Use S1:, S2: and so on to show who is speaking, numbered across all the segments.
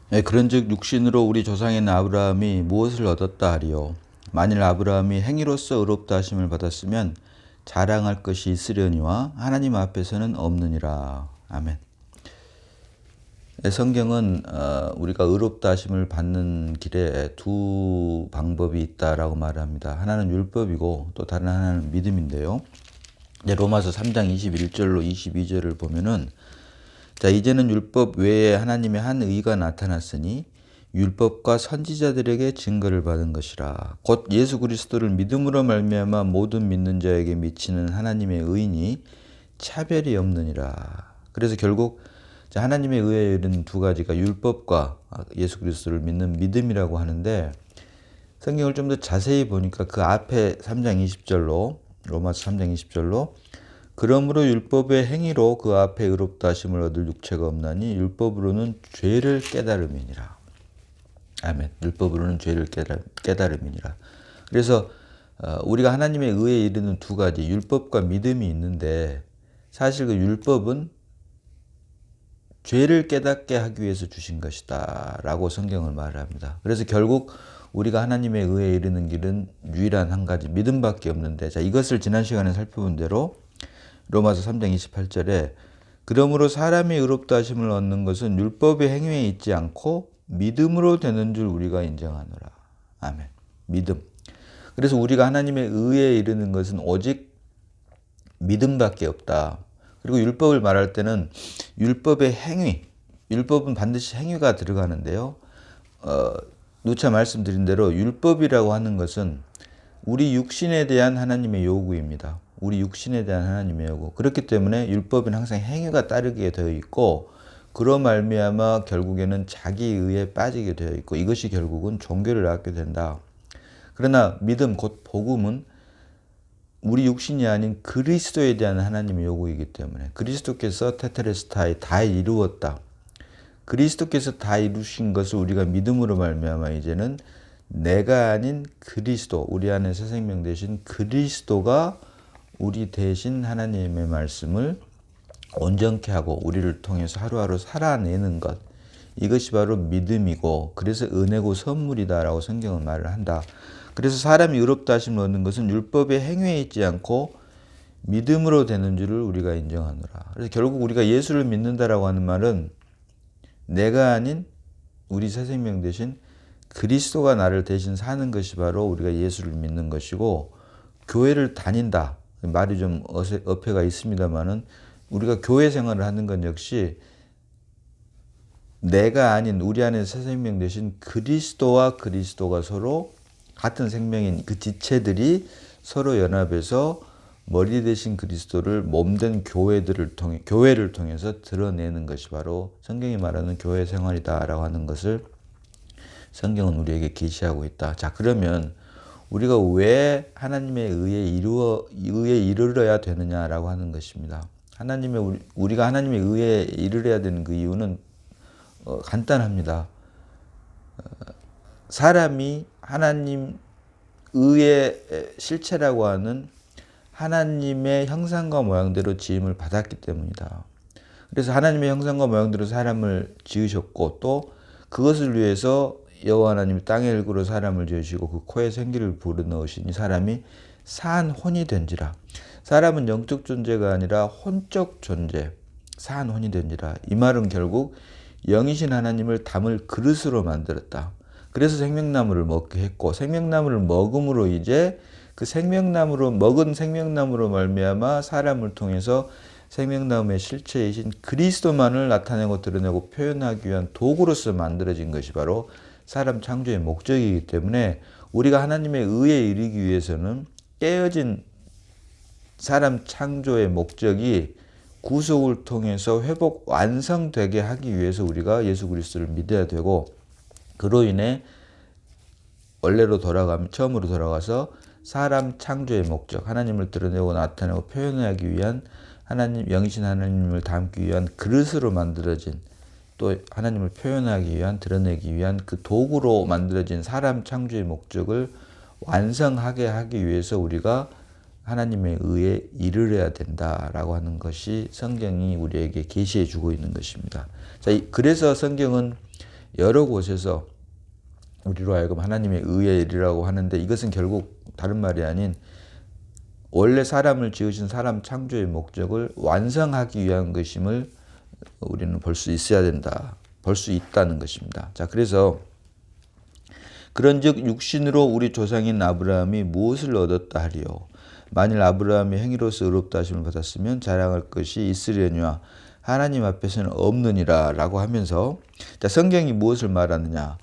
S1: 그런즉 육신으로 우리 조상인 아브라함이 무엇을 얻었다 하리요. 만일 아브라함이 행위로서 의롭다 하심을 받았으면 자랑할 것이 있으려니와 하나님 앞에서는 없느니라. 아멘. 성경은 우리가 의롭다 하심을 받는 길에 두 방법이 있다라고 말합니다. 하나는 율법이고 또 다른 하나는 믿음인데요. 로마서 3장 21절로 22절을 보면은, 자, 이제는 율법 외에 하나님의 한 의가 나타났으니 율법과 선지자들에게 증거를 받은 것이라. 곧 예수 그리스도를 믿음으로 말미암아 모든 믿는 자에게 미치는 하나님의 의니 차별이 없느니라. 그래서 결국 하나님의 의에 이르는 두 가지가 율법과 예수 그리스도를 믿는 믿음이라고 하는데, 성경을 좀 더 자세히 보니까 그 앞에 3장 20절로 로마서 3장 20절로 그러므로 율법의 행위로 그 앞에 의롭다 하심을 얻을 육체가 없나니 율법으로는 죄를 깨달음이니라. 아멘. 율법으로는 죄를 깨달음이니라. 그래서 우리가 하나님의 의에 이르는 두 가지, 율법과 믿음이 있는데, 사실 그 율법은 죄를 깨닫게 하기 위해서 주신 것이다 라고 성경을 말합니다. 그래서 결국 우리가 하나님의 의에 이르는 길은 유일한 한 가지, 믿음밖에 없는데, 자, 이것을 지난 시간에 살펴본 대로 로마서 3장 28절에 그러므로 사람이 의롭다 하심을 얻는 것은 율법의 행위에 있지 않고 믿음으로 되는 줄 우리가 인정하노라. 아멘. 믿음. 그래서 우리가 하나님의 의에 이르는 것은 오직 믿음밖에 없다. 그리고 율법을 말할 때는 율법의 행위, 율법은 반드시 행위가 들어가는데요. 누차 말씀드린 대로 율법이라고 하는 것은 우리 육신에 대한 하나님의 요구입니다. 우리 육신에 대한 하나님의 요구. 그렇기 때문에 율법은 항상 행위가 따르게 되어 있고, 그로 말미암아 결국에는 자기 의에 빠지게 되어 있고, 이것이 결국은 종교를 낳게 된다. 그러나 믿음, 곧 복음은 우리 육신이 아닌 그리스도에 대한 하나님의 요구이기 때문에, 그리스도께서 테텔레스타이 다 이루었다. 그리스도께서 다 이루신 것을 우리가 믿음으로 말미암아 이제는 내가 아닌 그리스도, 우리 안에 새 생명 되신 그리스도가 우리 대신 하나님의 말씀을 온전케 하고 우리를 통해서 하루하루 살아내는 것, 이것이 바로 믿음이고, 그래서 은혜고 선물이다라고 성경은 말을 한다. 그래서 사람이 의롭다 하심을 얻는 것은 율법의 행위에 있지 않고 믿음으로 되는 줄을 우리가 인정하노라. 그래서 결국 우리가 예수를 믿는다라고 하는 말은 내가 아닌 우리 새 생명 대신 그리스도가 나를 대신 사는 것이 바로 우리가 예수를 믿는 것이고, 교회를 다닌다. 말이 좀 어폐가 있습니다만은 우리가 교회 생활을 하는 건 역시 내가 아닌 우리 안에 새 생명 대신 그리스도와 그리스도가 서로 같은 생명인 그 지체들이 서로 연합해서 머리 대신 그리스도를 몸된 교회를 통해서 드러내는 것이 바로 성경이 말하는 교회 생활이다라고 하는 것을 성경은 우리에게 계시하고 있다. 자, 그러면 우리가 왜 하나님의 의에 이르러야 되느냐라고 하는 것입니다. 우리가 하나님의 의에 이르러야 되는 그 이유는 간단합니다. 사람이 하나님 의의 실체라고 하는 하나님의 형상과 모양대로 지음을 받았기 때문이다. 그래서 하나님의 형상과 모양대로 사람을 지으셨고, 또 그것을 위해서 여호와 하나님이 땅의 흙으로 사람을 지으시고 그 코에 생기를 불어넣으시니 사람이 산 혼이 된지라. 사람은 영적 존재가 아니라 혼적 존재, 산 혼이 된지라. 이 말은 결국 영이신 하나님을 담을 그릇으로 만들었다. 그래서 생명나무를 먹게 했고, 생명나무를 먹음으로 이제 그 먹은 생명나무로 말미암아 사람을 통해서 생명나무의 실체이신 그리스도만을 나타내고 드러내고 표현하기 위한 도구로서 만들어진 것이 바로 사람 창조의 목적이기 때문에, 우리가 하나님의 의에 이르기 위해서는 깨어진 사람 창조의 목적이 구속을 통해서 회복 완성되게 하기 위해서 우리가 예수 그리스도를 믿어야 되고, 그로 인해 처음으로 돌아가서 사람 창조의 목적, 하나님을 드러내고 나타내고 표현하기 위한 영이신 하나님을 담기 위한 그릇으로 만들어진, 또 하나님을 표현하기 위한, 드러내기 위한 그 도구로 만들어진 사람 창조의 목적을 완성하게 하기 위해서 우리가 하나님의 의에 이르러야 된다라고 하는 것이 성경이 우리에게 계시해 주고 있는 것입니다. 자, 그래서 성경은 여러 곳에서 우리로 하여금 하나님의 의의 일이라고 하는데 이것은 결국 다른 말이 아닌 원래 사람을 지으신 사람 창조의 목적을 완성하기 위한 것임을 우리는 볼 수 있어야 된다. 볼 수 있다는 것입니다. 자, 그래서 그런즉 육신으로 우리 조상인 아브라함이 무엇을 얻었다 하리요. 만일 아브라함이 행위로서 의롭다 하심을 받았으면 자랑할 것이 있으려니와 하나님 앞에서는 없느니라 라고 하면서 자, 성경이 무엇을 말하느냐.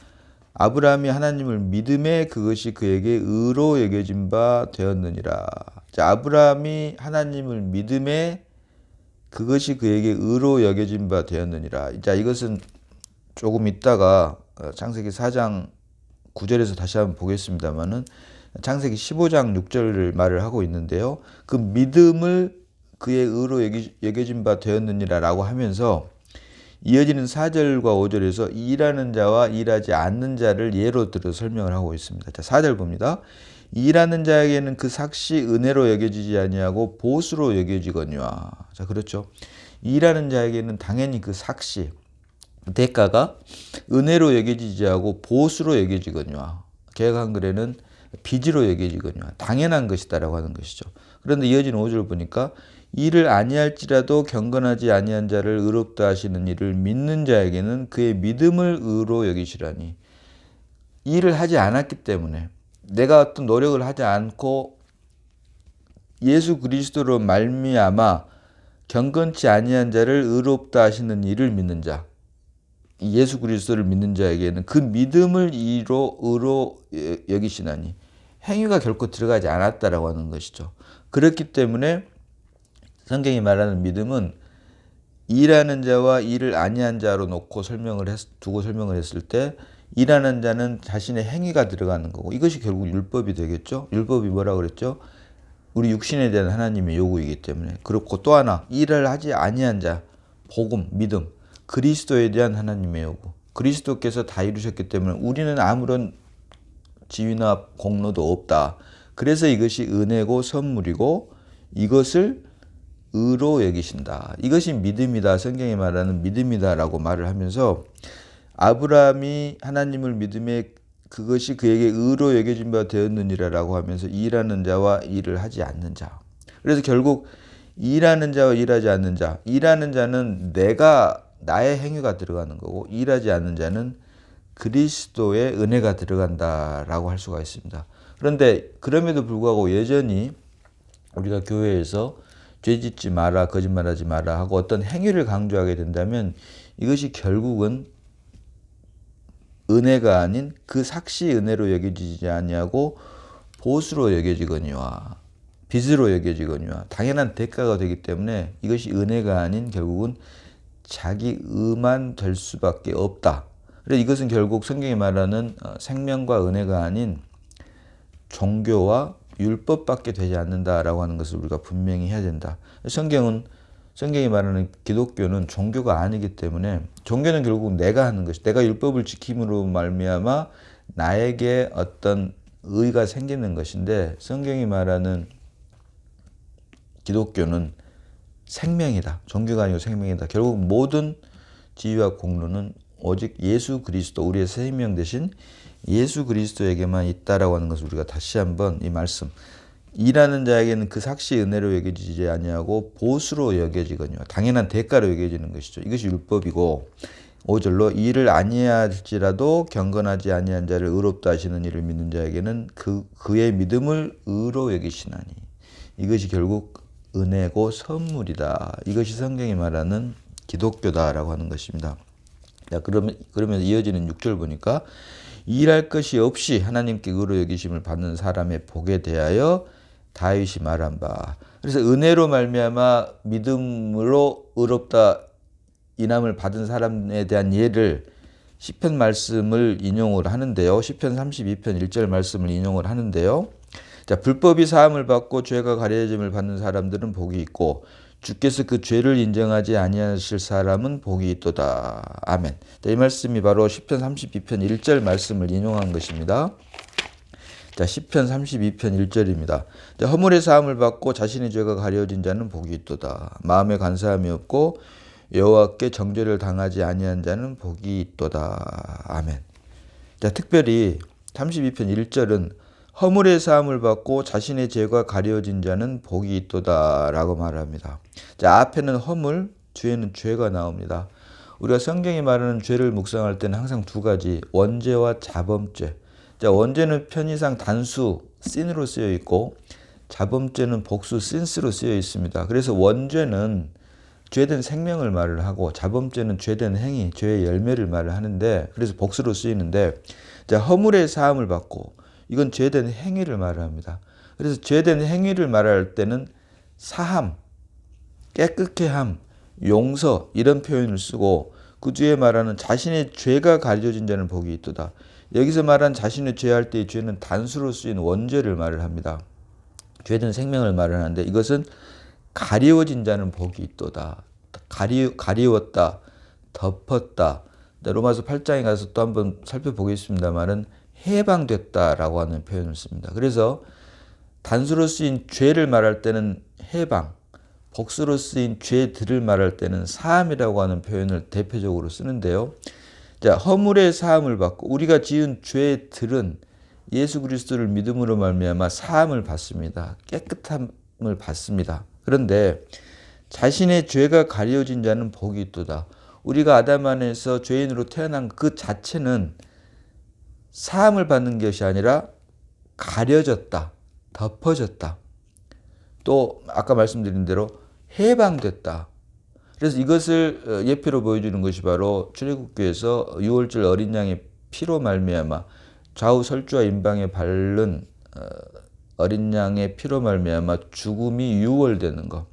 S1: 아브라함이 하나님을 믿음에 그것이 그에게 의로 여겨진 바 되었느니라. 자, 아브라함이 하나님을 믿음에 그것이 그에게 의로 여겨진 바 되었느니라. 자, 이것은 조금 있다가 창세기 4장 9절에서 다시 한번 보겠습니다만은 창세기 15장 6절을 말을 하고 있는데요. 그 믿음을 그의 의로 여겨진 바 되었느니라 라고 하면서 이어지는 4절과 5절에서 일하는 자와 일하지 않는 자를 예로 들어 설명을 하고 있습니다. 자, 4절 봅니다. 일하는 자에게는 그 삭시 은혜로 여겨지지 아니하고 보수로 여겨지거니와. 자, 그렇죠. 일하는 자에게는 당연히 그 삭시 대가가 은혜로 여겨지지 않고 보수로 여겨지거니와. 개역 한글에는 빚으로 여겨지거니와. 당연한 것이다라고 하는 것이죠. 그런데 이어지는 5절 보니까 이를 아니할지라도 경건하지 아니한 자를 의롭다 하시는 이를 믿는 자에게는 그의 믿음을 의로 여기시라니. 일을 하지 않았기 때문에 내가 어떤 노력을 하지 않고 예수 그리스도로 말미암아 경건치 아니한 자를 의롭다 하시는 이를 믿는 자, 예수 그리스도를 믿는 자에게는 그 믿음을 의로 여기시나니 행위가 결코 들어가지 않았다라고 하는 것이죠. 그렇기 때문에 성경이 말하는 믿음은 일하는 자와 일을 아니한 자로 놓고 설명을 했을 때 일하는 자는 자신의 행위가 들어가는 거고 이것이 결국 율법이 되겠죠. 율법이 뭐라고 그랬죠? 우리 육신에 대한 하나님의 요구이기 때문에. 그렇고 또 하나 일을 하지 아니한 자, 복음, 믿음, 그리스도에 대한 하나님의 요구. 그리스도께서 다 이루셨기 때문에 우리는 아무런 지위나 공로도 없다. 그래서 이것이 은혜고 선물이고 이것을 의로 여기신다. 이것이 믿음이다. 성경이 말하는 믿음이다라고 말을 하면서 아브라함이 하나님을 믿음에 그것이 그에게 의로 여겨진 바 되었느니라라고 하면서 일하는 자와 일을 하지 않는 자. 그래서 결국 일하는 자와 일하지 않는 자. 일하는 자는 나의 행위가 들어가는 거고 일하지 않는 자는 그리스도의 은혜가 들어간다라고 할 수가 있습니다. 그런데 그럼에도 불구하고 여전히 우리가 교회에서 죄 짓지 마라, 거짓말하지 마라 하고 어떤 행위를 강조하게 된다면 이것이 결국은 은혜가 아닌 그 삭시 은혜로 여겨지지 아니하고 보수로 여겨지거니와 빚으로 여겨지거니와 당연한 대가가 되기 때문에 이것이 은혜가 아닌 결국은 자기 의만 될 수밖에 없다. 그래서 이것은 결국 성경이 말하는 생명과 은혜가 아닌 종교와 율법밖에 되지 않는다라고 하는 것을 우리가 분명히 해야 된다. 성경이 말하는 기독교는 종교가 아니기 때문에 종교는 결국 내가 하는 것이 내가 율법을 지킴으로 말미암아 나에게 어떤 의가 생기는 것인데 성경이 말하는 기독교는 생명이다. 종교가 아니고 생명이다. 결국 모든 지위와 공로는 오직 예수 그리스도 우리의 생명 대신 예수 그리스도에게만 있다라고 하는 것을 우리가 다시 한번 이 말씀 일하는 자에게는 그 삭시 은혜로 여겨지지 아니하고 보수로 여겨지거니와 당연한 대가로 여겨지는 것이죠. 이것이 율법이고 5절로 일을 아니할지라도 경건하지 아니한 자를 의롭다 하시는 이를 믿는 자에게는 그의 믿음을 의로 여기시나니 이것이 결국 은혜고 선물이다. 이것이 성경이 말하는 기독교다라고 하는 것입니다. 자, 그러면 이어지는 6절 보니까 일할 것이 없이 하나님께 의로 여기심을 받는 사람의 복에 대하여 다윗이 말한 바. 그래서 은혜로 말미암아 믿음으로 의롭다 인함을 받은 사람에 대한 예를 시편 말씀을 인용을 하는데요. 시편 32편 1절 말씀을 인용을 하는데요. 자, 불법이 사함을 받고 죄가 가려짐을 받는 사람들은 복이 있고 주께서 그 죄를 인정하지 아니하실 사람은 복이 있도다. 아멘. 자, 이 말씀이 바로 시편 32편 1절 말씀을 인용한 것입니다. 자, 시편 32편 1절입니다. 자, 허물의 사함을 받고 자신의 죄가 가려진 자는 복이 있도다. 마음에 간사함이 없고 여호와께 정죄를 당하지 아니한 자는 복이 있도다. 아멘. 자, 특별히 32편 1절은 허물의 사함을 받고 자신의 죄가 가려진 자는 복이 있도다라고 말합니다. 자, 앞에는 허물, 뒤에는 죄가 나옵니다. 우리가 성경이 말하는 죄를 묵상할 때는 항상 두 가지, 원죄와 자범죄. 자, 원죄는 편의상 단수 sin으로 쓰여 있고 자범죄는 복수 sins로 쓰여 있습니다. 그래서 원죄는 죄된 생명을 말을 하고 자범죄는 죄된 행위, 죄의 열매를 말을 하는데 그래서 복수로 쓰이는데 자, 허물의 사함을 받고 이건 죄된 행위를 말을 합니다. 그래서 죄된 행위를 말할 때는 사함, 깨끗게 함, 용서 이런 표현을 쓰고 그 뒤에 말하는 자신의 죄가 가려진 자는 복이 있도다. 여기서 말한 자신의 죄할 때의 죄는 단수로 쓰인 원죄를 말을 합니다. 죄된 생명을 말을 하는데 이것은 가리워진 자는 복이 있도다. 가리웠다. 덮었다. 로마서 8장에 가서 또 한번 살펴보겠습니다만은 해방됐다라고 하는 표현을 씁니다. 그래서 단수로 쓰인 죄를 말할 때는 해방, 복수로 쓰인 죄들을 말할 때는 사함이라고 하는 표현을 대표적으로 쓰는데요. 자, 허물의 사함을 받고 우리가 지은 죄들은 예수 그리스도를 믿음으로 말미암아 사함을 받습니다. 깨끗함을 받습니다. 그런데 자신의 죄가 가려진 자는 복이 있도다. 우리가 아담 안에서 죄인으로 태어난 그 자체는 사함을 받는 것이 아니라 가려졌다, 덮어졌다. 또 아까 말씀드린 대로 해방됐다. 그래서 이것을 예표로 보여주는 것이 바로 출애굽기에서 유월절 어린 양의 피로 말미암아 좌우 설주와 임방에 바른 어린 양의 피로 말미암아 죽음이 유월되는 것.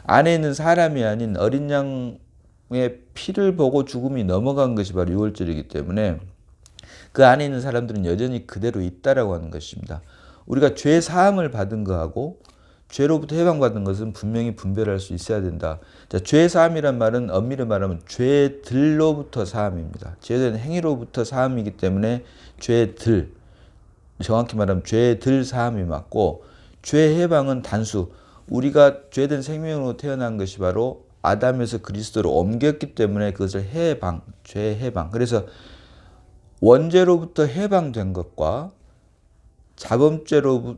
S1: 안에 있는 사람이 아닌 어린 양의 피를 보고 죽음이 넘어간 것이 바로 유월절이기 때문에 그 안에 있는 사람들은 여전히 그대로 있다라고 하는 것입니다. 우리가 죄 사함을 받은 거하고 죄로부터 해방받은 것은 분명히 분별할 수 있어야 된다. 자, 죄 사함이란 말은 엄밀히 말하면 죄들로부터 사함입니다. 죄된 행위로부터 사함이기 때문에 죄들, 정확히 말하면 죄들 사함이 맞고 죄 해방은 단수. 우리가 죄된 생명으로 태어난 것이 바로 아담에서 그리스도로 옮겼기 때문에 그것을 해방, 죄 해방. 그래서 원죄로부터 해방된 것과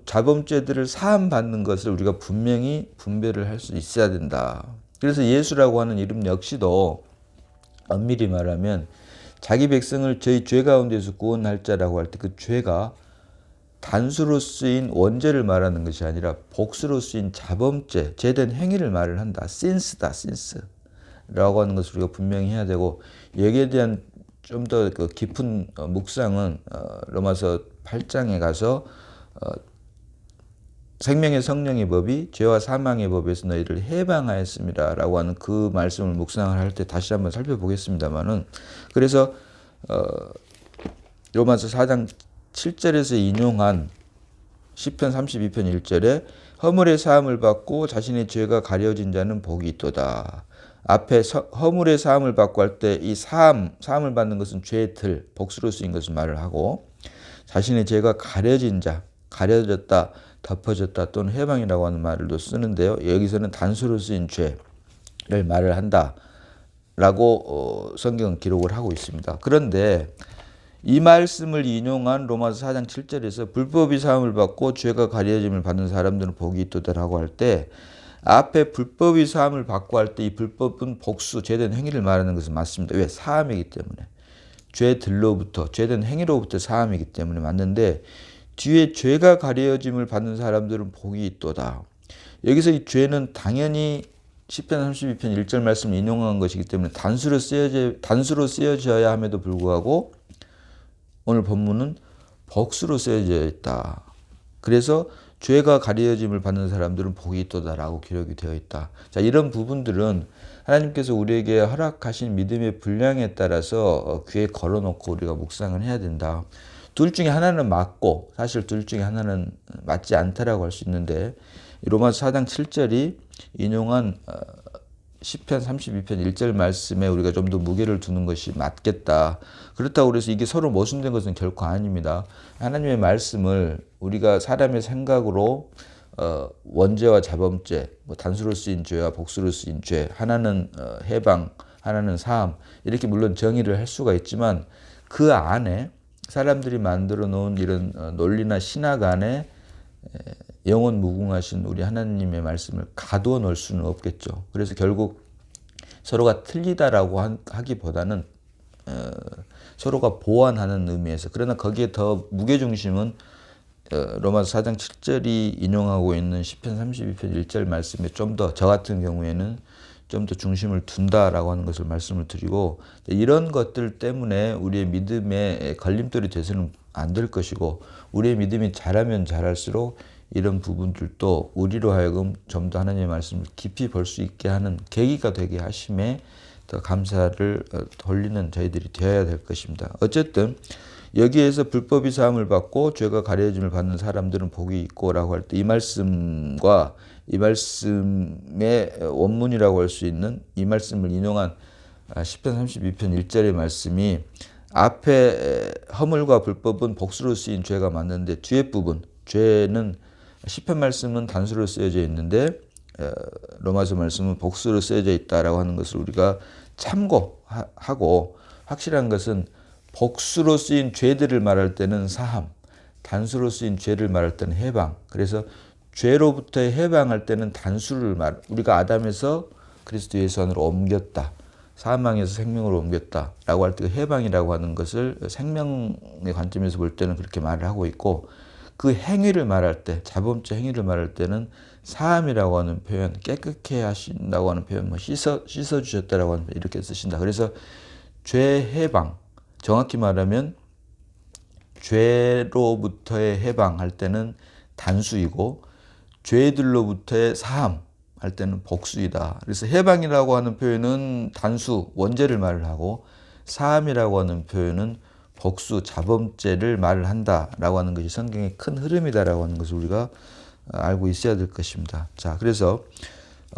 S1: 자범죄들을 사함받는 것을 우리가 분명히 분별을 할 수 있어야 된다. 그래서 예수라고 하는 이름 역시도 엄밀히 말하면 자기 백성을 저희 죄 가운데서 구원할 자라고 할 때 그 죄가 단수로 쓰인 원죄를 말하는 것이 아니라 복수로 쓰인 자범죄, 죄된 행위를 말을 한다. sin스다, sin스라고 하는 것을 우리가 분명히 해야 되고 여기에 대한 좀 더 그 깊은 묵상은 로마서 8장에 가서 생명의 성령의 법이 죄와 사망의 법에서 너희를 해방하였습니다라고 하는 그 말씀을 묵상을 할 때 다시 한번 살펴보겠습니다만은 그래서 로마서 4장 7절에서 인용한 시편 32편 1절에 허물의 사함을 받고 자신의 죄가 가려진 자는 복이 있도다. 앞에 허물의 사함을 받고 할 때 이 사함을 받는 것은 죄들, 복수로 쓰인 것을 말을 하고 자신의 죄가 가려진 자, 가려졌다, 덮어졌다 또는 해방이라고 하는 말을 또 쓰는데요. 여기서는 단수로 쓰인 죄를 말을 한다라고 성경은 기록을 하고 있습니다. 그런데 이 말씀을 인용한 로마서 4장 7절에서 불법이 사함을 받고 죄가 가려짐을 받는 사람들은 복이 있도다라고 할 때 앞에 불법이 사함을 받고 할 때 이 불법은 복수, 죄된 행위를 말하는 것은 맞습니다. 왜? 사함이기 때문에. 죄들로부터, 죄된 행위로부터 사함이기 때문에 맞는데 뒤에 죄가 가려짐을 받는 사람들은 복이 있도다. 여기서 이 죄는 당연히 시편 32편 1절 말씀을 인용한 것이기 때문에 단수로 쓰여져야 함에도 불구하고 오늘 본문은 복수로 쓰여져 있다. 그래서 죄가 가려짐을 받는 사람들은 복이 있도다라고 기록이 되어 있다. 자, 이런 부분들은 하나님께서 우리에게 허락하신 믿음의 분량에 따라서 귀에 걸어놓고 우리가 묵상을 해야 된다. 둘 중에 하나는 맞고 사실 둘 중에 하나는 맞지 않다라고 할 수 있는데 로마서 4장 7절이 인용한 시편 32편 1절 말씀에 우리가 좀 더 무게를 두는 것이 맞겠다. 그렇다고 해서 이게 서로 모순된 것은 결코 아닙니다. 하나님의 말씀을 우리가 사람의 생각으로 원죄와 자범죄, 뭐 단수로 쓰인 죄와 복수로 쓰인 죄, 하나는 해방, 하나는 사함, 이렇게 물론 정의를 할 수가 있지만 그 안에 사람들이 만들어 놓은 이런 논리나 신학 안에 영원 무궁하신 우리 하나님의 말씀을 가두어 놓을 수는 없겠죠. 그래서 결국 서로가 틀리다라고 하기보다는 서로가 보완하는 의미에서, 그러나 거기에 더 무게중심은 로마서 4장 7절이 인용하고 있는 시편 32편 1절 말씀에 좀 더, 저 같은 경우에는 좀 더 중심을 둔다라고 하는 것을 말씀을 드리고, 이런 것들 때문에 우리의 믿음에 걸림돌이 돼서는 안 될 것이고, 우리의 믿음이 자라면 자랄수록 이런 부분들도 우리로 하여금 좀 더 하나님의 말씀을 깊이 볼 수 있게 하는 계기가 되게 하심에 더 감사를 돌리는 저희들이 되어야 될 것입니다. 어쨌든 여기에서 불법이 사함을 받고 죄가 가려짐을 받는 사람들은 복이 있고라고 할 때, 이 말씀과 이 말씀의 원문이라고 할 수 있는 이 말씀을 인용한 시편 32편 1절의 말씀이, 앞에 허물과 불법은 복수로 쓰인 죄가 맞는데 뒤에 부분 죄는 시편 말씀은 단수로 쓰여져 있는데 로마서 말씀은 복수로 쓰여져 있다라고 하는 것을 우리가 참고하고, 확실한 것은 복수로 쓰인 죄들을 말할 때는 사함, 단수로 쓰인 죄를 말할 때는 해방. 그래서 죄로부터의 해방할 때는 단수를 우리가 아담에서 그리스도 예수 안으로 옮겼다, 사망에서 생명으로 옮겼다라고 할 때 해방이라고 하는 것을 생명의 관점에서 볼 때는 그렇게 말을 하고 있고, 그 행위를 말할 때, 자범죄 행위를 말할 때는 사함이라고 하는 표현, 깨끗게 하신다고 하는 표현, 뭐 씻어 주셨다라고 하는, 이렇게 쓰신다. 그래서 죄 해방, 정확히 말하면 죄로부터의 해방할 때는 단수이고, 죄들로부터의 사함 할 때는 복수이다. 그래서 해방이라고 하는 표현은 단수, 원죄를 말을 하고, 사함이라고 하는 표현은 복수, 자범죄를 말을 한다라고 하는 것이 성경의 큰 흐름이다라고 하는 것을 우리가 알고 있어야 될 것입니다. 자, 그래서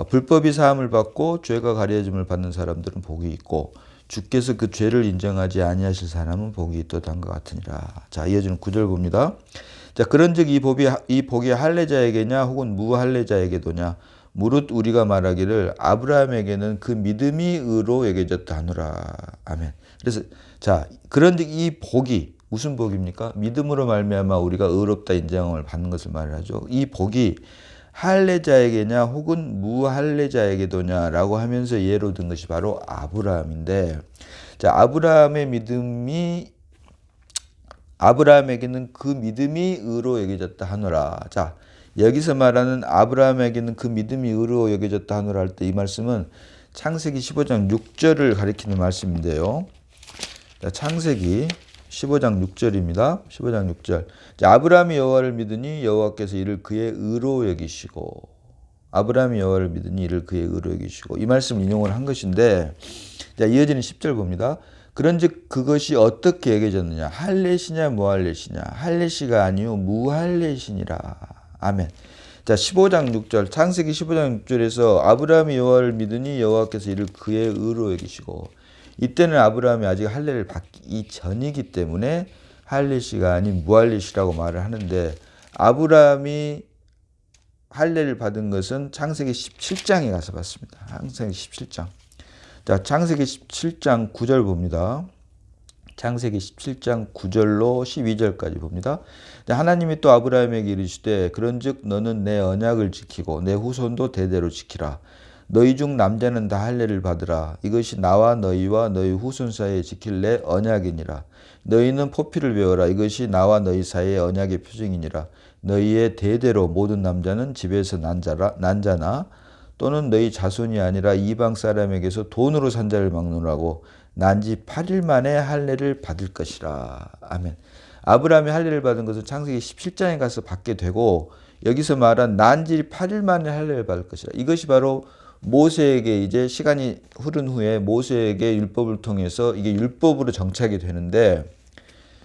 S1: 불법이 사함을 받고 죄가 가려짐을 받는 사람들은 복이 있고, 주께서 그 죄를 인정하지 아니하실 사람은 복이 있도다 한 것 같으니라. 자, 이어지는 9절 봅니다. 자, 그런즉 이 복이 할례자에게냐 혹은 무할례자에게도냐, 무릇 우리가 말하기를 아브라함에게는 그 믿음이 의로 여겨졌다 하노라. 아멘. 그래서 자, 그런즉 이 복이 무슨 복입니까? 믿음으로 말미암아 우리가 의롭다 인정을 받는 것을 말하죠. 이 복이 할례자에게냐 혹은 무할례자에게도냐라고 하면서 예로 든 것이 바로 아브라함인데, 자, 아브라함의 믿음이, 아브라함에게는 그 믿음이 의로 여겨졌다 하노라. 자, 여기서 말하는 아브라함에게는 그 믿음이 의로 여겨졌다 하노라 할 때, 이 말씀은 창세기 15장 6절을 가리키는 말씀인데요. 자, 창세기 15장 6절입니다. 15장 6절. 자, 아브라함이 여호와를 믿으니 여호와께서 이를 그의 의로 여기시고, 아브라함이 여호와를 믿으니 이를 그의 의로 여기시고, 이 말씀 인용을 한 것인데, 자, 이어지는 10절 봅니다. 그런즉 그것이 어떻게 여겨졌느냐, 할례시냐 무할례시냐, 할례시가 아니요 무할례시니라. 아멘. 자, 15장 6절, 창세기 15장 6절에서 아브라함이 여호와를 믿으니 여호와께서 이를 그의 의로 여기시고, 이때는 아브라함이 아직 할례를 받기 전이기 때문에 할례시가 아닌 무할례시라고 말을 하는데, 아브라함이 할례를 받은 것은 창세기 17장에 가서 받습니다. 창세기 17장. 자, 창세기 17장 9절 봅니다. 창세기 17장 9절로 12절까지 봅니다. 하나님이 또 아브라함에게 이르시되 그런즉 너는 내 언약을 지키고 내 후손도 대대로 지키라. 너희 중 남자는 다 할례를 받으라. 이것이 나와 너희와 너희 후손 사이에 지킬 내 언약이니라. 너희는 포피를 배워라. 이것이 나와 너희 사이의 언약의 표징이니라. 너희의 대대로 모든 남자는 집에서 난자나 또는 너희 자손이 아니라 이방 사람에게서 돈으로 산 자를 막노라고 난지 8일 만에 할례를 받을 것이라. 아멘. 아브라함이 할례를 받은 것은 창세기 17장에 가서 받게 되고, 여기서 말한 난지 8일 만에 할례를 받을 것이라. 이것이 바로 모세에게, 이제 시간이 흐른 후에 모세에게 율법을 통해서 이게 율법으로 정착이 되는데,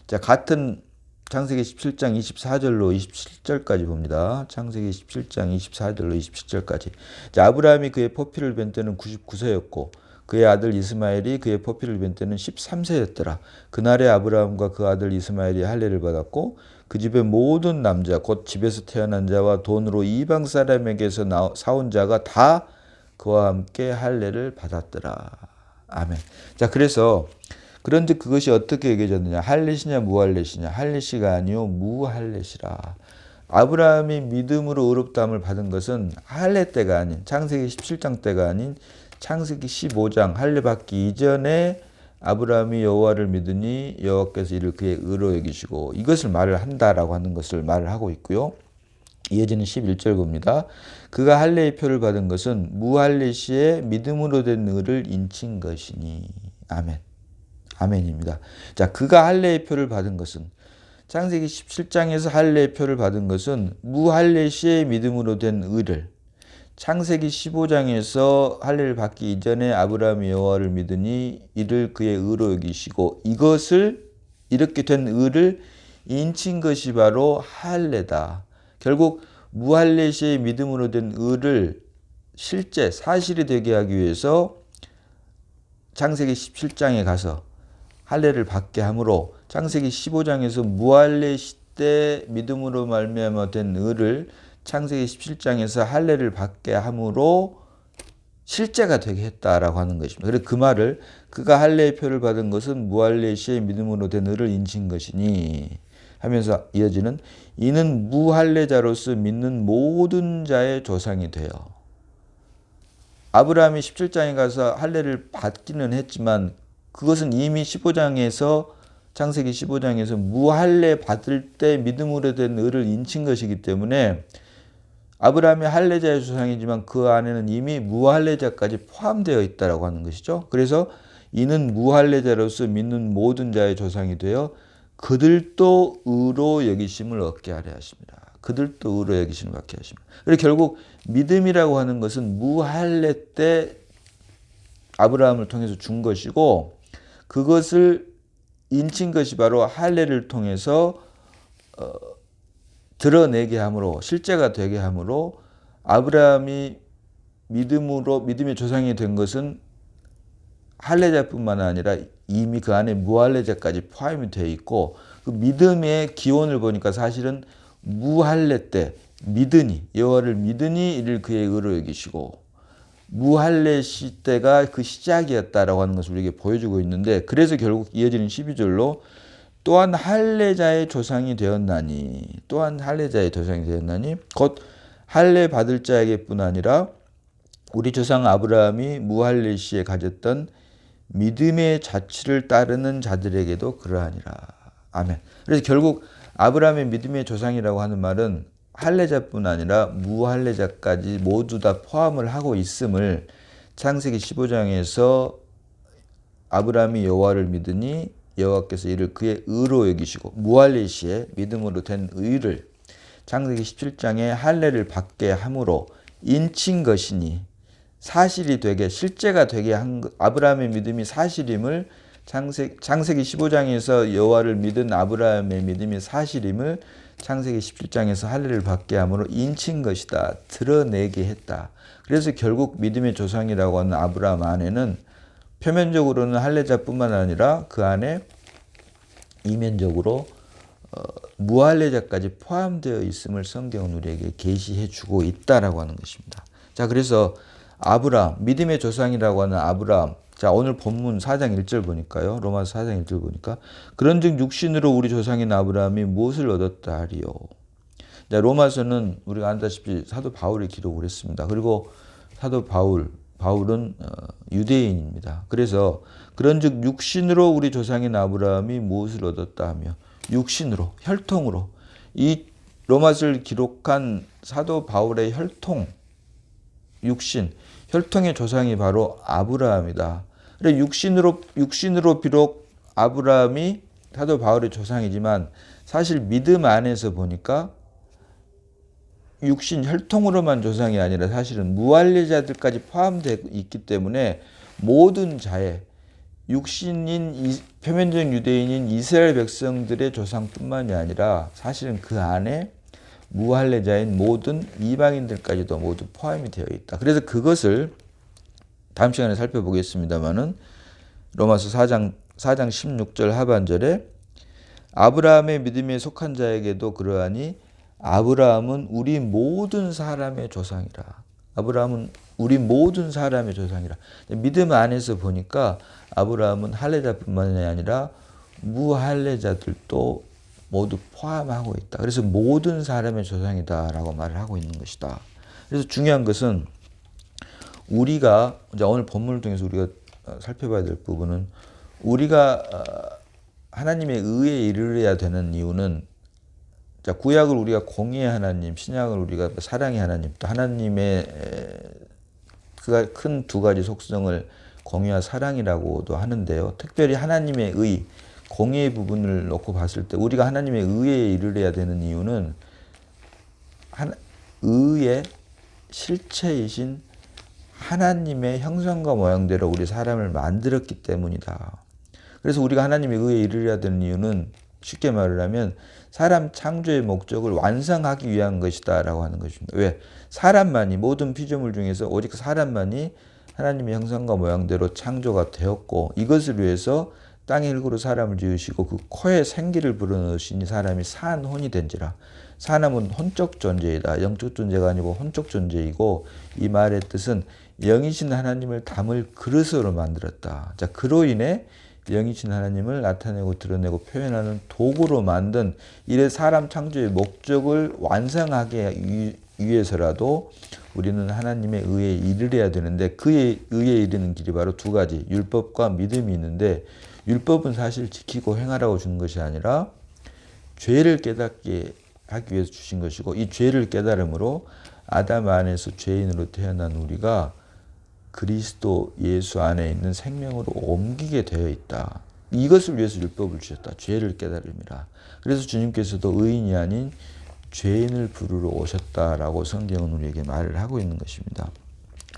S1: 자, 같은 창세기 17장 24절로 27절까지 봅니다. 창세기 17장 24절로 27절까지. 자, 아브라함이 그의 포피를 벤 때는 99세였고 그의 아들 이스마엘이 그의 포피를 뵌 때는 13세였더라. 그날에 아브라함과 그 아들 이스마엘이 할례를 받았고 그 집의 모든 남자 곧 집에서 태어난 자와 돈으로 이방 사람에게서 사온 자가 다 그와 함께 할례를 받았더라. 아멘. 자, 그래서 그런데 그것이 어떻게 여겨졌느냐? 할례시냐 무할례시냐? 할례시가 아니요 무할례시라. 아브라함이 믿음으로 의롭다함을 받은 것은 할례 때가 아닌 창세기 17장 때가 아닌 창세기 15장 할례 받기 이전에 아브라함이 여호와를 믿으니 여호와께서 이를 그의 의로 여기시고 이것을 말을 한다라고 하는 것을 말을 하고 있고요. 이어지는 11절 봅니다. 그가 할례의 표를 받은 것은 무할례 시에 믿음으로 된 의를 인친 것이니. 아멘. 아멘입니다. 자, 그가 할례의 표를 받은 것은 창세기 17장에서 할례의 표를 받은 것은 무할례 시에 믿음으로 된 의를 창세기 15장에서 할례를 받기 이전에 아브라함이 여호와를 믿으니 이를 그의 의로 여기시고 이것을 이렇게 된 의를 인친 것이 바로 할례다. 결국 무할례 시에 믿음으로 된 의를 실제 사실이 되게 하기 위해서 창세기 17장에 가서 할례를 받게 함으로 창세기 15장에서 무할례 시대 믿음으로 말미암아 된 의를 창세기 17장에서 할례를 받게 함으로 실제가 되게 했다라고 하는 것입니다. 그래서 그 말을 그가 할례의 표를 받은 것은 무할례 시에 믿음으로 된 의를 인친 것이니 하면서 이어지는 이는 무할례자로서 믿는 모든 자의 조상이 되어 아브라함이 17장에 가서 할례를 받기는 했지만 그것은 이미 15장에서 창세기 15장에서 무할례 받을 때 믿음으로 된 의를 인친 것이기 때문에 아브라함이 할례자의 조상이지만 그 안에는 이미 무할례자까지 포함되어 있다라고 하는 것이죠. 그래서 이는 무할례자로서 믿는 모든 자의 조상이 되어 그들도 의로 여기심을 얻게 하려 하십니다. 그들도 의로 여기심을 받게 하십니다. 그리고 결국 믿음이라고 하는 것은 무할례 때 아브라함을 통해서 준 것이고 그것을 인친 것이 바로 할례를 통해서 드러내게 함으로 실제가 되게 함으로 아브라함이 믿음의 조상이 된 것은 할례자뿐만 아니라 이미 그 안에 무할례자까지 포함이 되어 있고 그 믿음의 기원을 보니까 사실은 무할례 때 믿으니 여호와를 믿으니 이를 그의 의로 여기시고 무할례 시대가 그 시작이었다라고 하는 것을 우리에게 보여주고 있는데 그래서 결국 이어지는 12절로 또한 할례자의 조상이 되었나니 곧 할례 받을 자에게뿐 아니라 우리 조상 아브라함이 무할례 시에 가졌던 믿음의 자취를 따르는 자들에게도 그러하니라. 아멘. 그래서 결국 아브라함의 믿음의 조상이라고 하는 말은 할례자뿐 아니라 무할례자까지 모두 다 포함을 하고 있음을 창세기 15장에서 아브라함이 여호와를 믿으니 여호와께서 이를 그의 의로 여기시고 무할례 시에 믿음으로 된 의를 창세기 17장에 할례를 받게 함으로 인친 것이니 사실이 되게 실제가 되게 한 아브라함의 믿음이 사실임을 창세기 15장에서 여호와를 믿은 아브라함의 믿음이 사실임을 창세기 17장에서 할례를 받게 함으로 인친 것이다. 드러내게 했다. 그래서 결국 믿음의 조상이라고 하는 아브라함 안에는 표면적으로는 할례자뿐만 아니라 그 안에 이면적으로 무할례자까지 포함되어 있음을 성경은 우리에게 계시해 주고 있다라고 하는 것입니다. 자, 그래서 아브라함, 믿음의 조상이라고 하는 아브라함. 자, 오늘 본문 4장 1절 보니까요. 로마서 4장 1절 보니까 그런즉 육신으로 우리 조상인 아브라함이 무엇을 얻었다 하리요. 자, 로마서는 우리가 안다시피 사도 바울이 기록을 했습니다. 그리고 사도 바울은 유대인입니다. 그래서 그런즉 육신으로 우리 조상인 아브라함이 무엇을 얻었다 하며 육신으로 혈통으로 이 로마서를 기록한 사도 바울의 혈통 육신 혈통의 조상이 바로 아브라함이다. 그래 육신으로 비록 아브라함이 사도 바울의 조상이지만 사실 믿음 안에서 보니까 육신 혈통으로만 조상이 아니라 사실은 무할례자들까지 포함되어 있기 때문에 모든 자의 육신인 표면적 유대인인 이스라엘 백성들의 조상뿐만이 아니라 사실은 그 안에 무할례자인 모든 이방인들까지도 모두 포함이 되어 있다. 그래서 그것을 다음 시간에 살펴보겠습니다만은 로마서 4장 16절 하반절에 아브라함의 믿음에 속한 자에게도 그러하니 아브라함은 우리 모든 사람의 조상이라. 아브라함은 우리 모든 사람의 조상이라. 믿음 안에서 보니까 아브라함은 할례자뿐만이 아니라 무할례자들도 모두 포함하고 있다. 그래서 모든 사람의 조상이다라고 말을 하고 있는 것이다. 그래서 중요한 것은 우리가 이제 오늘 본문을 통해서 우리가 살펴봐야 될 부분은 우리가 하나님의 의에 이르러야 되는 이유는 자, 구약을 우리가 공의의 하나님, 신약을 우리가 사랑의 하나님, 또 하나님의 그 큰 두 가지 속성을 공의와 사랑이라고도 하는데요. 특별히 하나님의 의, 공의의 부분을 놓고 봤을 때 우리가 하나님의 의에 이르러야 되는 이유는 의의 실체이신 하나님의 형상과 모양대로 우리 사람을 만들었기 때문이다. 그래서 우리가 하나님의 의에 이르러야 되는 이유는 쉽게 말을 하면 사람 창조의 목적을 완성하기 위한 것이다 라고 하는 것입니다. 왜? 사람만이 모든 피조물 중에서 오직 사람만이 하나님의 형상과 모양대로 창조가 되었고 이것을 위해서 땅의 흙으로 사람을 지으시고 그 코에 생기를 불어넣으시니 사람이 산 혼이 된지라. 사람은 혼적 존재이다. 영적 존재가 아니고 혼적 존재이고 이 말의 뜻은 영이신 하나님을 담을 그릇으로 만들었다. 자, 그로 인해 영이신 하나님을 나타내고 드러내고 표현하는 도구로 만든 이래 사람 창조의 목적을 완성하기 위해서라도 우리는 하나님의 의에 이르러야 되는데 그의 의에 이르는 길이 바로 두 가지 율법과 믿음이 있는데 율법은 사실 지키고 행하라고 주는 것이 아니라 죄를 깨닫게 하기 위해서 주신 것이고 이 죄를 깨달음으로 아담 안에서 죄인으로 태어난 우리가 그리스도 예수 안에 있는 생명으로 옮기게 되어 있다. 이것을 위해서 율법을 주셨다. 죄를 깨달음이라. 그래서 주님께서도 의인이 아닌 죄인을 부르러 오셨다라고 성경은 우리에게 말을 하고 있는 것입니다.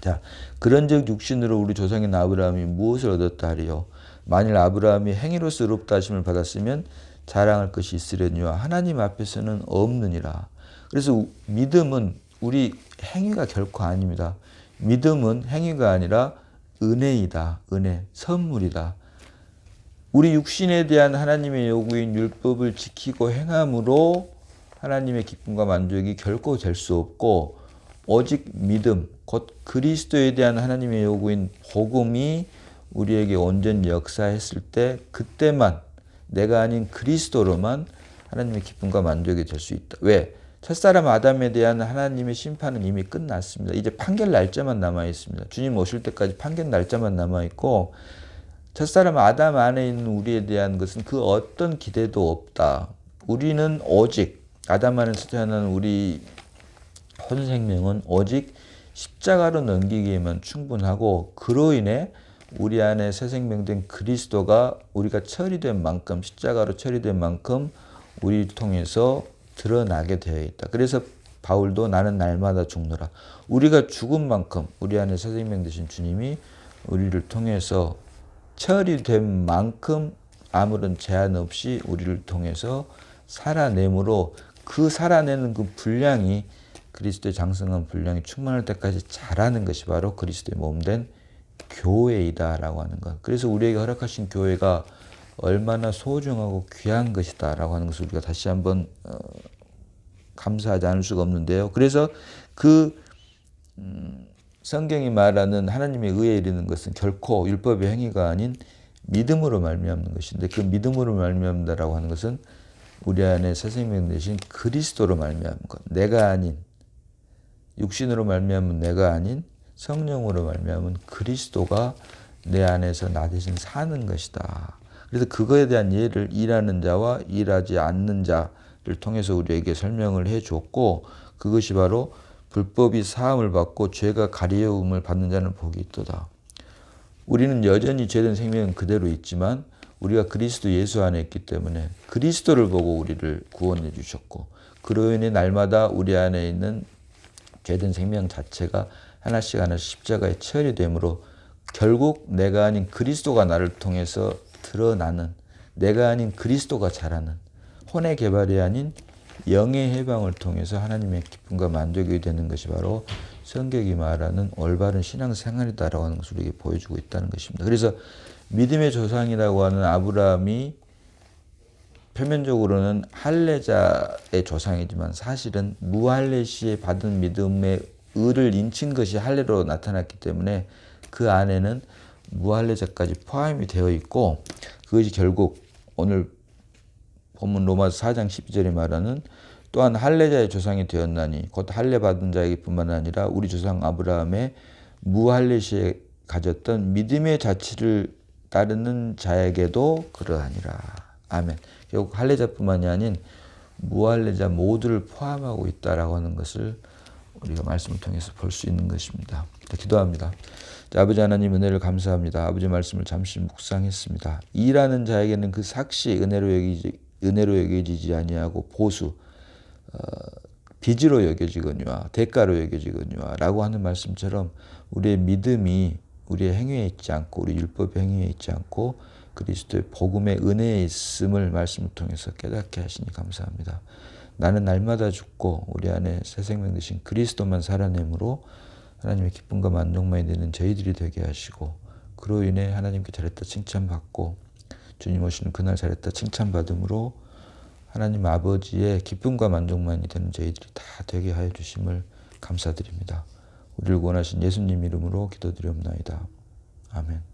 S1: 자, 그런즉 육신으로 우리 조상인 아브라함이 무엇을 얻었다 하리요? 만일 아브라함이 행위로서 의롭다 하심을 받았으면 자랑할 것이 있으려니와 하나님 앞에서는 없느니라. 그래서 믿음은 우리 행위가 결코 아닙니다. 믿음은 행위가 아니라 은혜이다. 은혜, 선물이다. 우리 육신에 대한 하나님의 요구인 율법을 지키고 행함으로 하나님의 기쁨과 만족이 결코 될 수 없고 오직 믿음, 곧 그리스도에 대한 하나님의 요구인 복음이 우리에게 온전히 역사했을 때 그때만 내가 아닌 그리스도로만 하나님의 기쁨과 만족이 될 수 있다. 왜? 첫사람 아담에 대한 하나님의 심판은 이미 끝났습니다. 이제 판결 날짜만 남아 있습니다. 주님 오실 때까지 판결 날짜만 남아 있고 첫사람 아담 안에 있는 우리에 대한 것은 그 어떤 기대도 없다. 우리는 오직 아담 안에서 태어난 우리 혼 생명은 오직 십자가로 넘기기에만 충분하고 그로 인해 우리 안에 새 생명된 그리스도가 우리가 처리된 만큼 십자가로 처리된 만큼 우리를 통해서 드러나게 되어 있다. 그래서 바울도 나는 날마다 죽노라. 우리가 죽은 만큼 우리 안에 새 생명 되신 주님이 우리를 통해서 처리된 만큼 아무런 제한 없이 우리를 통해서 살아내므로 그 살아내는 그 분량이 그리스도의 장성한 분량이 충만할 때까지 자라는 것이 바로 그리스도의 몸된 교회이다라고 하는 것. 그래서 우리에게 허락하신 교회가 얼마나 소중하고 귀한 것이다라고 하는 것을 우리가 다시 한번 감사하지 않을 수가 없는데요. 그래서 그 성경이 말하는 하나님의 의에 이르는 것은 결코 율법의 행위가 아닌 믿음으로 말미암는 것인데 그 믿음으로 말미암다라고 하는 것은 우리 안에 새 생명 되신 그리스도로 말미암는 것. 내가 아닌 육신으로 말미암은 내가 아닌 성령으로 말미암은 그리스도가 내 안에서 나 대신 사는 것이다. 그래서 그거에 대한 예를 일하는 자와 일하지 않는 자를 통해서 우리에게 설명을 해줬고 그것이 바로 불법이 사함을 받고 죄가 가리움을 받는 자는 복이 있도다. 우리는 여전히 죄된 생명은 그대로 있지만 우리가 그리스도 예수 안에 있기 때문에 그리스도를 보고 우리를 구원해 주셨고 그로 인해 날마다 우리 안에 있는 죄된 생명 자체가 하나씩 하나씩 십자가에 처리되므로 결국 내가 아닌 그리스도가 나를 통해서 드러나는 내가 아닌 그리스도가 자라는 혼의 개발이 아닌 영의 해방을 통해서 하나님의 기쁨과 만족이 되는 것이 바로 성경이 말하는 올바른 신앙생활이다라고 하는 것을 우리에게 보여주고 있다는 것입니다. 그래서 믿음의 조상이라고 하는 아브라함이 표면적으로는 할례자의 조상이지만 사실은 무할례 시에 받은 믿음의 의를 인친 것이 할례로 나타났기 때문에 그 안에는 무할례자까지 포함이 되어 있고, 그것이 결국 오늘 본문 로마서 4장 12절에 말하는 또한 할례자의 조상이 되었나니 곧 할례 받은 자에게뿐만 아니라 우리 조상 아브라함의 무할례 시에 가졌던 믿음의 자치를 따르는 자에게도 그러하니라. 아멘. 결국 할례자뿐만이 아닌 무할례자 모두를 포함하고 있다라고 하는 것을 우리가 말씀을 통해서 볼 수 있는 것입니다. 기도합니다. 아버지 하나님, 은혜를 감사합니다. 아버지 말씀을 잠시 묵상했습니다. 일하는 자에게는 그 삭시 은혜로 여겨지지 아니하고 보수 빚으로 여겨지거니와 대가로 여겨지거니와 라고 하는 말씀처럼 우리의 믿음이 우리의 행위에 있지 않고 우리 율법 행위에 있지 않고 그리스도의 복음의 은혜에 있음을 말씀을 통해서 깨닫게 하시니 감사합니다. 나는 날마다 죽고 우리 안에 새 생명 되신 그리스도만 살아내므로 하나님의 기쁨과 만족만이 되는 저희들이 되게 하시고, 그로 인해 하나님께 잘했다 칭찬받고 주님 오시는 그날 잘했다 칭찬받음으로 하나님 아버지의 기쁨과 만족만이 되는 저희들이 다 되게 하여 주심을 감사드립니다. 우리를 구원하신 예수님 이름으로 기도드리옵나이다. 아멘.